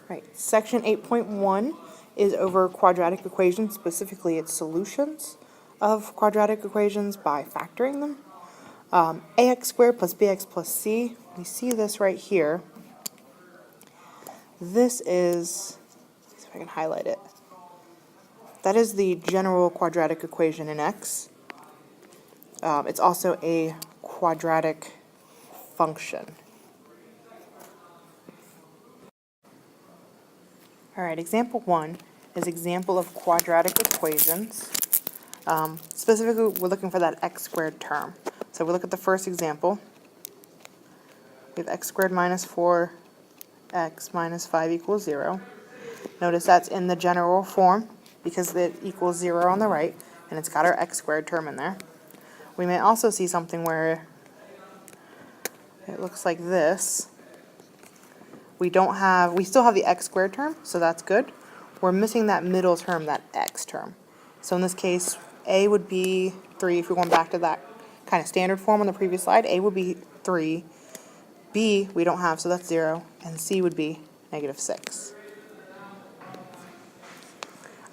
Right, section 8.1 is over quadratic equations, specifically its solutions of quadratic equations by factoring them. Ax squared plus bx plus c, we see this right here. This is, let's see if I can highlight it. That is the general quadratic equation in x. It's also a quadratic function. Alright, example 1 is example of quadratic equations. Specifically, we're looking for that x squared term. So we look at the first example. We have x squared minus 4x minus 5 equals 0. Notice that's in the general form because it equals 0 on the right, and it's got our x squared term in there. We may also see something where it looks like this. We still have the x squared term, so that's good. We're missing that middle term, that x term. So in this case, a would be 3, if we're going back to that kind of standard form on the previous slide, a would be 3, b we don't have, so that's 0, and c would be negative 6.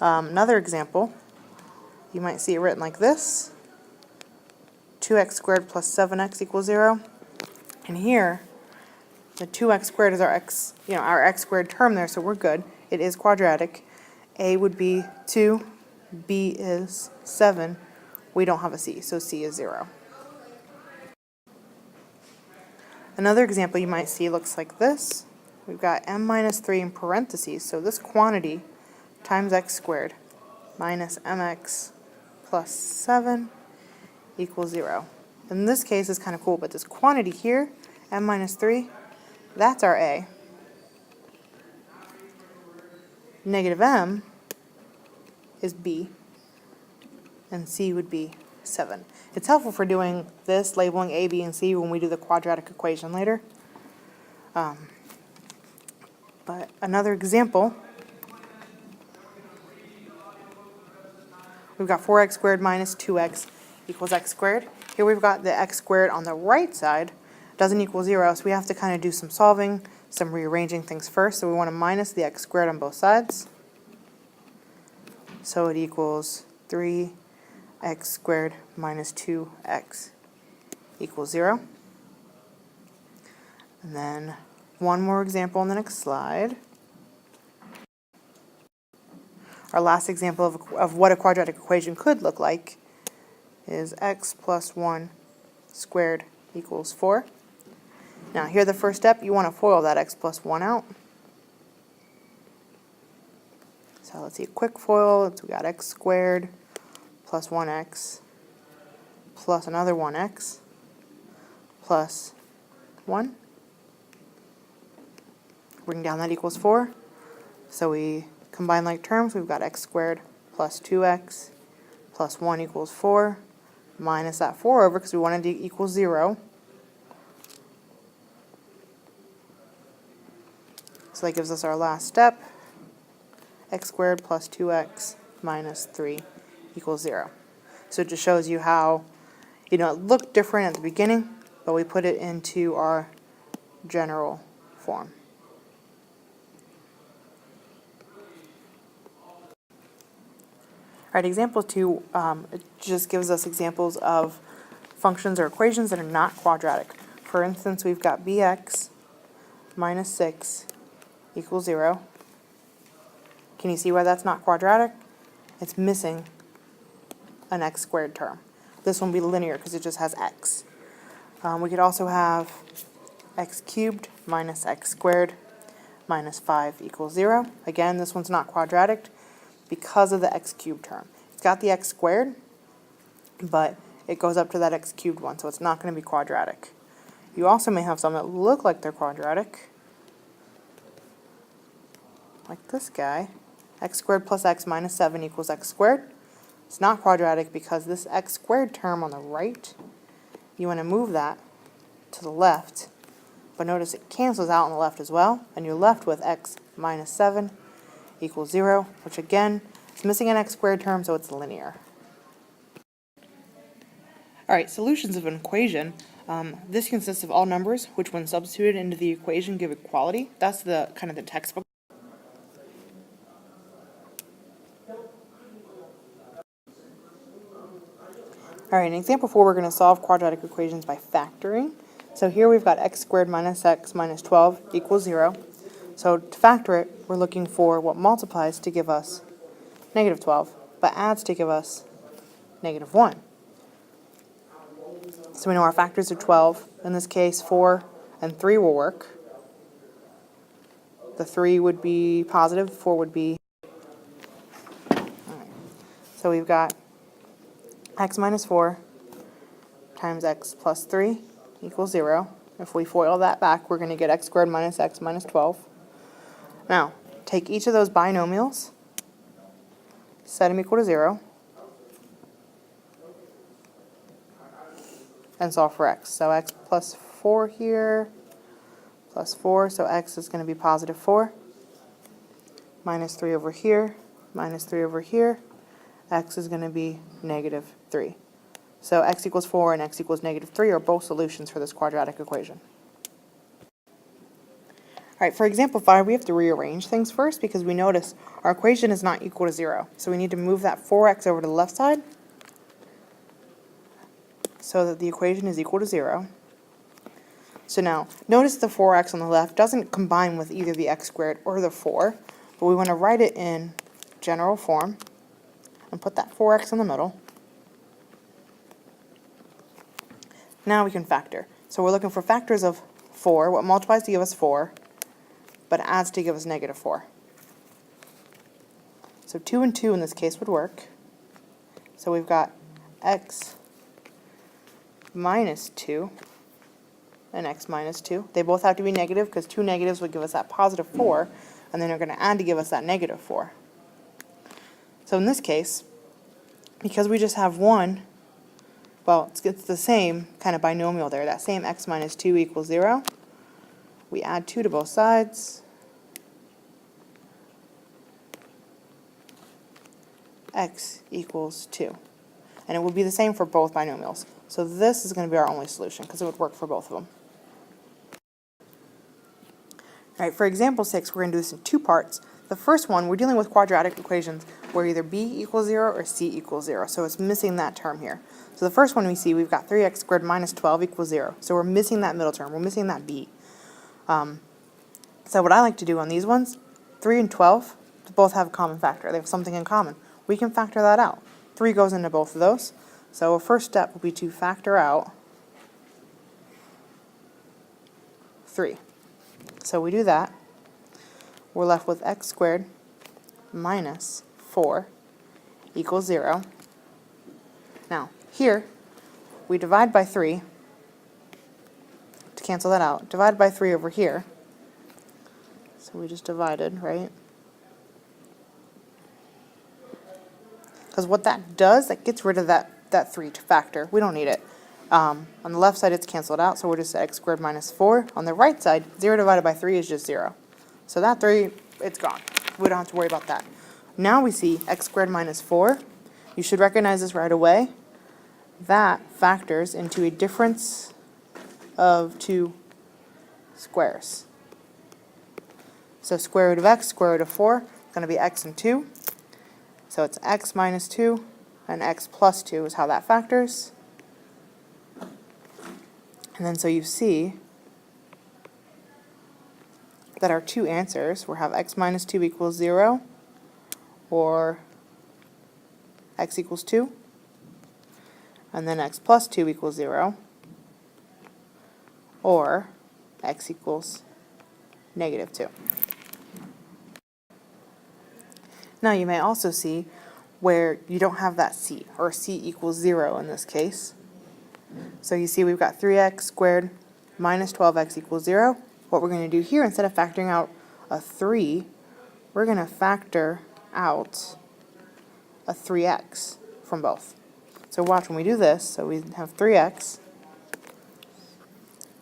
Another example, you might see it written like this: 2x squared plus 7x equals 0. And here, the 2x squared is our x squared term there, so we're good. It is quadratic. A would be 2, b is 7. We don't have a c, so c is 0. Another example you might see looks like this. We've got m minus 3 in parentheses, so this quantity times x squared minus mx plus 7 equals 0. In this case, it's kind of cool, but this quantity here, m minus 3, that's our a. Negative m is b, and c would be 7. It's helpful for doing this, labeling a, b, and c when we do the quadratic equation later. But another example, we've got 4x squared minus 2x equals x squared. Here we've got the x squared on the right side, doesn't equal 0, so we have to kind of do some solving, some rearranging things first. So we want to minus the x squared on both sides. So it equals 3x squared minus 2x equals 0. And then one more example on the next slide. Our last example of what a quadratic equation could look like is x plus 1 squared equals 4. Now here the first step, you want to FOIL that x plus 1 out. So let's see, a quick FOIL, we got x squared plus 1x plus another 1x plus 1. Bring down that equals 4. So we combine like terms, we've got x squared plus 2x plus 1 equals 4, minus that 4 over because we wanted to equal 0. So that gives us our last step, x squared plus 2x minus 3 equals 0. So it just shows you how, it looked different at the beginning, but we put it into our general form. Alright, example 2, it just gives us examples of functions or equations that are not quadratic. For instance, we've got bx minus 6 equals 0. Can you see why that's not quadratic? It's missing an x squared term. This one will be linear because it just has x. We could also have x cubed minus x squared minus 5 equals 0. Again, this one's not quadratic because of the x cubed term. It's got the x squared, but it goes up to that x cubed one, so it's not going to be quadratic. You also may have some that look like they're quadratic, like this guy. X squared plus x minus 7 equals x squared. It's not quadratic because this x squared term on the right, you want to move that to the left, but notice it cancels out on the left as well, and you're left with x minus 7 equals 0, which again is missing an x squared term, so it's linear. Alright, solutions of an equation. This consists of all numbers, which when substituted into the equation give equality. That's the kind of the textbook. All right, in example 4, we're going to solve quadratic equations by factoring. So here we've got x squared minus x minus 12 equals 0. So to factor it, we're looking for what multiplies to give us negative 12, but adds to give us negative 1. So we know our factors are 12. In this case, 4 and 3 will work. The 3 would be positive, 4 would be... All right. So we've got x minus 4 times x plus 3 equals 0. If we FOIL that back, we're going to get x squared minus x minus 12. Now, take each of those binomials, set them equal to 0, and solve for x. So x plus 4 here, plus 4, so x is going to be positive 4, minus 3 over here, minus 3 over here, x is going to be negative 3. So x equals 4 and x equals negative 3 are both solutions for this quadratic equation. All right, for example 5, we have to rearrange things first because we notice our equation is not equal to 0. So we need to move that 4x over to the left side so that the equation is equal to 0. So now, notice the 4x on the left doesn't combine with either the x squared or the 4, but we want to write it in general form and put that 4x in the middle. Now we can factor. So we're looking for factors of 4, what multiplies to give us 4, but adds to give us negative 4. So 2 and 2 in this case would work. So we've got x minus 2 and x minus 2. They both have to be negative because 2 negatives would give us that positive 4, and then they're going to add to give us that negative 4. So in this case, because we just have one, well, it's the same kind of binomial there, that same x minus 2 equals 0. We add 2 to both sides. X equals 2. And it will be the same for both binomials. So this is going to be our only solution because it would work for both of them. All right, for example 6, we're going to do this in two parts. The first one, we're dealing with quadratic equations where either b equals 0 or c equals 0. So it's missing that term here. So the first one we see, we've got 3x squared minus 12 equals 0. So we're missing that middle term. We're missing that b. So what I like to do on these ones, 3 and 12, both have a common factor. They have something in common. We can factor that out. 3 goes into both of those. So a first step will be to factor out 3. So we do that. We're left with x squared minus 4 equals 0. Now, here, we divide by 3 to cancel that out. Divide by 3 over here. So we just divided, right? Because what that does, that gets rid of that 3 factor. We don't need it. On the left side, it's canceled out, so we're just at x squared minus 4. On the right side, 0 divided by 3 is just 0. So that 3, it's gone. We don't have to worry about that. Now we see x squared minus 4. You should recognize this right away. That factors into a difference of 2 squares. So square root of x, square root of 4, is going to be x and 2. So it's x minus 2 and x plus 2 is how that factors. And then so you see that our two answers will have x minus 2 equals 0 or x equals 2, and then x plus 2 equals 0 or x equals negative 2. Now you may also see where you don't have that c, or c equals 0 in this case. So you see we've got 3x squared minus 12x equals 0. What we're going to do here, instead of factoring out a 3, we're going to factor out a 3x from both. So watch when we do this. So we have 3x.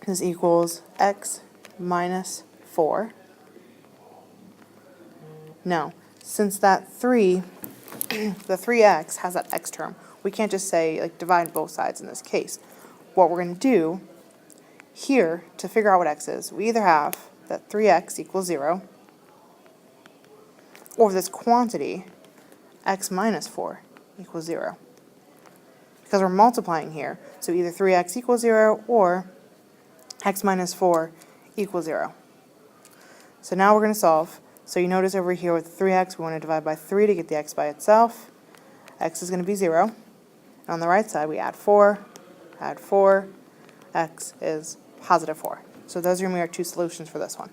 This equals x minus 4. Now, since that 3, the 3x has that x term, we can't just say, like, divide both sides in this case. What we're going to do here, to figure out what x is, we either have that 3x equals 0, or this quantity, x minus 4 equals 0. because we're multiplying here. So either 3x equals 0 or x minus 4 equals 0. So now we're going to solve. So you notice over here with 3x, we want to divide by 3 to get the x by itself. X is going to be 0. And on the right side, we add 4, x is positive 4. So those are going to be our two solutions for this one.